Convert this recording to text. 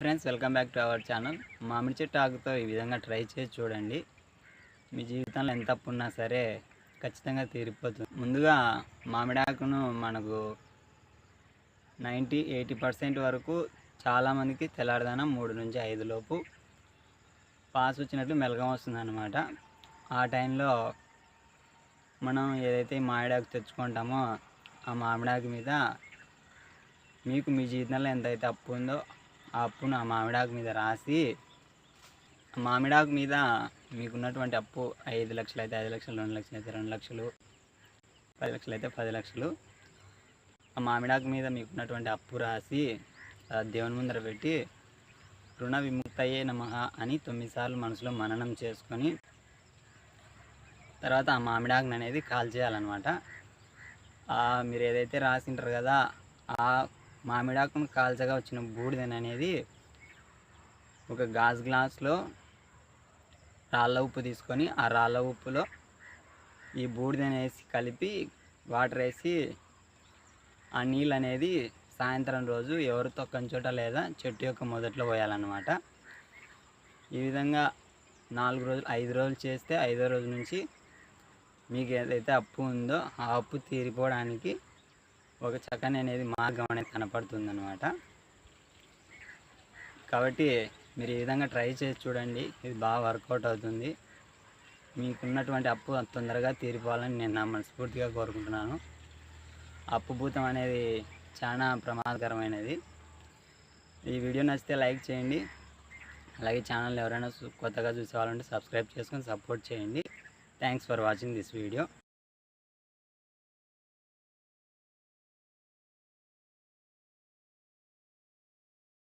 Friends, welcome back to our channel. మామిడి చెట్టు ఆకుతో ఈ విధంగా ట్రై చేసి చూడండి. మీ జీవితంలో ఎంత అప్పు ఉన్నా సరే ఖచ్చితంగా తీరిపోతుంది. ముందుగా మామిడి ఆకును మనకు 90-80% వరకు చాలామందికి తెల్లారదనం 3 నుంచి 5 లోపు పాస్ వచ్చినట్లు మెలగం వస్తుంది అన్నమాట. ఆ టైంలో మనం ఏదైతే మామిడాకు తెచ్చుకుంటామో ఆ మామిడాకు మీద మీకు మీ జీవితంలో ఎంతైతే అప్పు ఉందో ఆ అప్పును ఆ మామిడాకు మీద రాసి, ఆ మామిడాకు మీద మీకున్నటువంటి అప్పు 5 లక్షలు అయితే 5 లక్షలు, 2 లక్షలు అయితే 2 లక్షలు, 10 లక్షలు అయితే 10 లక్షలు, ఆ మామిడాకు మీద మీకున్నటువంటి అప్పు రాసి దేవుని ముందర పెట్టి రుణ విముక్తయే నమః అని 9 సార్లు మనసులో మననం చేసుకొని తర్వాత ఆ మామిడాకుని అనేది కాల్చేయాలన్నమాట. మీరు ఏదైతే రాసింటారు కదా, ఆ మామిడాకును కాల్చగా వచ్చిన బూడిదని అనేది ఒక గాజు గ్లాస్లో రాళ్ళ ఉప్పు తీసుకొని ఆ రాళ్ళ ఉప్పులో ఈ బూడిదని వేసి కలిపి వాటర్ వేసి ఆ నీళ్ళు అనేది సాయంత్రం రోజు ఎవరు తొక్కని చోట లేదా చెట్టు యొక్క మొదట్లో పోయాలన్నమాట. ఈ విధంగా 4 రోజులు 5 రోజులు చేస్తే 5వ రోజు నుంచి మీకు ఏదైతే అప్పు ఉందో ఆ అప్పు తీరిపోవడానికి ఒక చక్కని అనేది మార్గం అనేది కనపడుతుంది అన్నమాట. కాబట్టి మీరు ఈ విధంగా ట్రై చేసి చూడండి, ఇది బాగా వర్కౌట్ అవుతుంది. మీకున్నటువంటి అప్పు తొందరగా తీరిపోవాలని నేను నా మనస్ఫూర్తిగా కోరుకుంటున్నాను. అప్పు భూతం అనేది చాలా ప్రమాదకరమైనది. ఈ వీడియో నచ్చితే లైక్ చేయండి. అలాగే ఛానల్ ఎవరైనా కొత్తగా చూసేవాళ్ళంటే సబ్స్క్రైబ్ చేసుకొని సపోర్ట్ చేయండి. Thanks for watching this video.